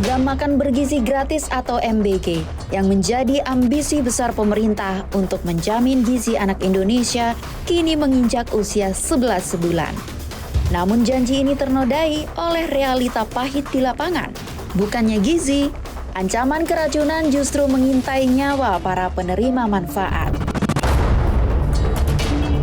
Program Makan Bergizi Gratis atau MBG yang menjadi ambisi besar pemerintah untuk menjamin gizi anak Indonesia kini menginjak usia 11 bulan. Namun janji ini ternodai oleh realita pahit di lapangan. Bukannya gizi, ancaman keracunan justru mengintai nyawa para penerima manfaat.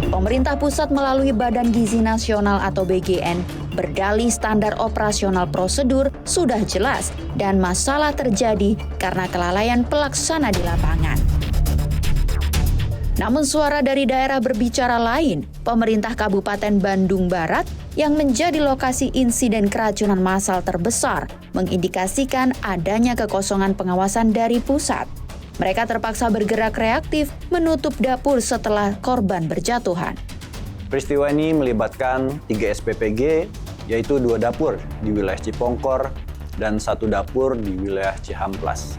Pemerintah pusat melalui Badan Gizi Nasional atau BGN berdalih standar operasional prosedur sudah jelas dan masalah terjadi karena kelalaian pelaksana di lapangan. Namun suara dari daerah berbicara lain. Pemerintah Kabupaten Bandung Barat yang menjadi lokasi insiden keracunan massal terbesar mengindikasikan adanya kekosongan pengawasan dari pusat. Mereka terpaksa bergerak reaktif menutup dapur setelah korban berjatuhan. Peristiwa ini melibatkan 3 SPPG, yaitu 2 dapur di wilayah Cipongkor dan 1 dapur di wilayah Cihamplas.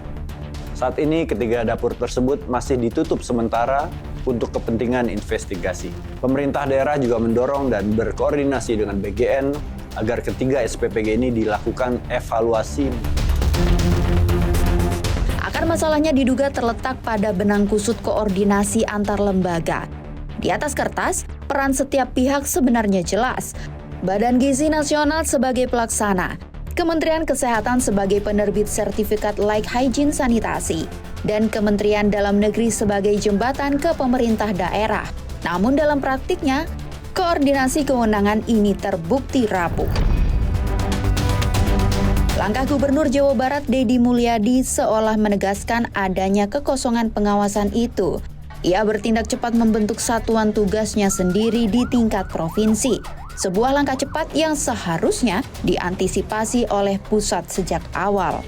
Saat ini ketiga dapur tersebut masih ditutup sementara untuk kepentingan investigasi. Pemerintah daerah juga mendorong dan berkoordinasi dengan BGN agar ketiga SPPG ini dilakukan evaluasi. Akar masalahnya diduga terletak pada benang kusut koordinasi antar lembaga. Di atas kertas, peran setiap pihak sebenarnya jelas. Badan Gizi Nasional sebagai pelaksana, Kementerian Kesehatan sebagai penerbit sertifikat Like Hygiene Sanitasi, dan Kementerian Dalam Negeri sebagai jembatan ke pemerintah daerah. Namun dalam praktiknya, koordinasi kewenangan ini terbukti rapuh. Langkah Gubernur Jawa Barat Deddy Mulyadi seolah menegaskan adanya kekosongan pengawasan itu. Ia bertindak cepat membentuk satuan tugasnya sendiri di tingkat provinsi. Sebuah langkah cepat yang seharusnya diantisipasi oleh pusat sejak awal.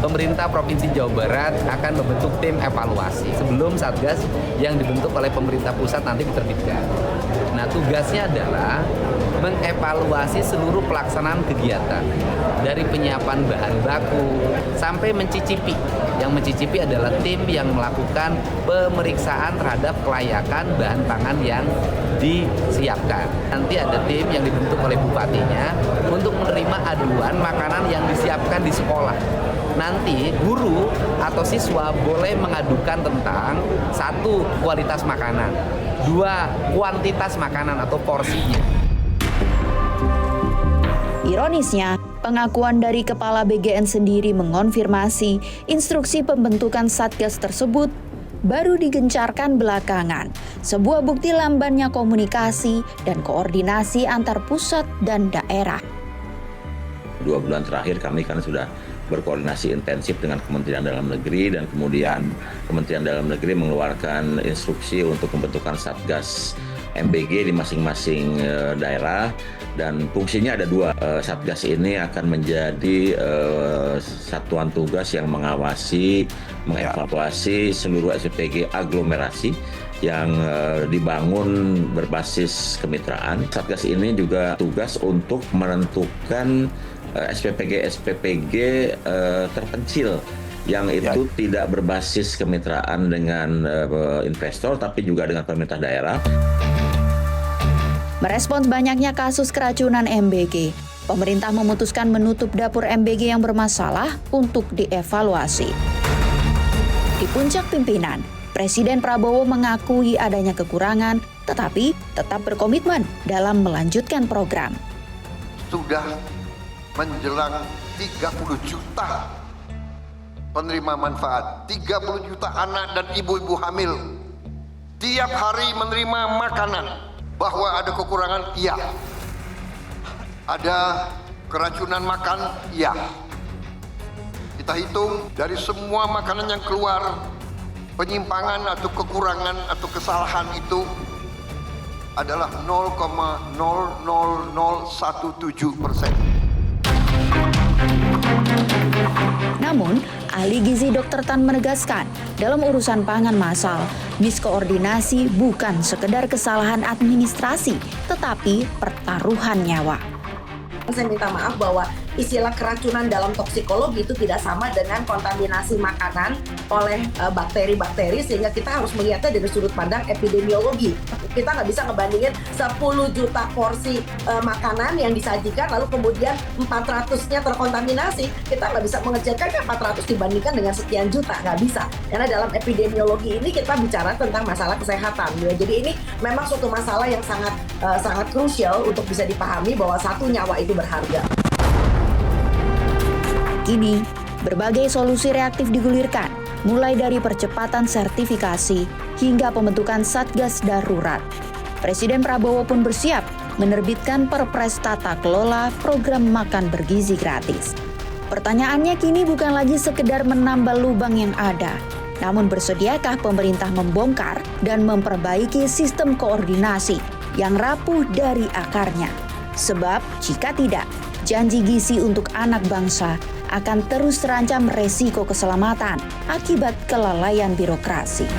Pemerintah Provinsi Jawa Barat akan membentuk tim evaluasi sebelum Satgas yang dibentuk oleh pemerintah pusat nanti diterbitkan. Nah, tugasnya adalah mengevaluasi seluruh pelaksanaan kegiatan dari penyiapan bahan baku sampai mencicipi. Yang mencicipi adalah tim yang melakukan pemeriksaan terhadap kelayakan bahan pangan yang disiapkan. Nanti ada tim yang dibentuk oleh bupatinya untuk menerima aduan makanan yang disiapkan di sekolah. Nanti guru atau siswa boleh mengadukan tentang 1, kualitas makanan, 2, kuantitas makanan atau porsinya. Ironisnya, pengakuan dari Kepala BGN sendiri mengonfirmasi instruksi pembentukan Satgas tersebut baru digencarkan belakangan. Sebuah bukti lambannya komunikasi dan koordinasi antar pusat dan daerah. 2 bulan terakhir kami kan sudah berkoordinasi intensif dengan Kementerian Dalam Negeri dan kemudian Kementerian Dalam Negeri mengeluarkan instruksi untuk pembentukan Satgas MBG di masing-masing daerah dan fungsinya ada 2. Satgas ini akan menjadi satuan tugas yang mengawasi, mengevaluasi seluruh SPPG aglomerasi yang dibangun berbasis kemitraan. Satgas ini juga tugas untuk menentukan SPPG terpencil yang itu tidak berbasis kemitraan dengan investor tapi juga dengan pemerintah daerah. Merespons banyaknya kasus keracunan MBG, pemerintah memutuskan menutup dapur MBG yang bermasalah untuk dievaluasi. Di puncak pimpinan, Presiden Prabowo mengakui adanya kekurangan, tetapi tetap berkomitmen dalam melanjutkan program. Sudah menjelang 30 juta penerima manfaat, 30 juta anak dan ibu-ibu hamil tiap hari menerima makanan. Bahwa ada kekurangan, iya. Ada keracunan makan, iya. Kita hitung dari semua makanan yang keluar, penyimpangan atau kekurangan atau kesalahan itu adalah 0,00017%. Namun, ahli gizi Dr. Tan menegaskan, dalam urusan pangan massal, miskoordinasi bukan sekedar kesalahan administrasi, tetapi pertaruhan nyawa. Saya minta maaf bahwa istilah keracunan dalam toksikologi itu tidak sama dengan kontaminasi makanan oleh bakteri-bakteri, sehingga kita harus melihatnya dari sudut pandang epidemiologi. Kita nggak bisa ngebandingin 10 juta porsi makanan yang disajikan lalu kemudian 400-nya terkontaminasi. Kita nggak bisa mengecilkan 400 dibandingkan dengan sekian juta, nggak bisa. Karena dalam epidemiologi ini kita bicara tentang masalah kesehatan. Ya. Jadi ini memang suatu masalah yang sangat krusial untuk bisa dipahami bahwa satu nyawa itu berharga. Kini, berbagai solusi reaktif digulirkan, mulai dari percepatan sertifikasi hingga pembentukan Satgas Darurat. Presiden Prabowo pun bersiap menerbitkan Perpres Tata Kelola Program Makan Bergizi Gratis. Pertanyaannya kini bukan lagi sekedar menambal lubang yang ada, namun bersediakah pemerintah membongkar dan memperbaiki sistem koordinasi yang rapuh dari akarnya? Sebab jika tidak, janji gizi untuk anak bangsa akan terus terancam resiko keselamatan akibat kelalaian birokrasi.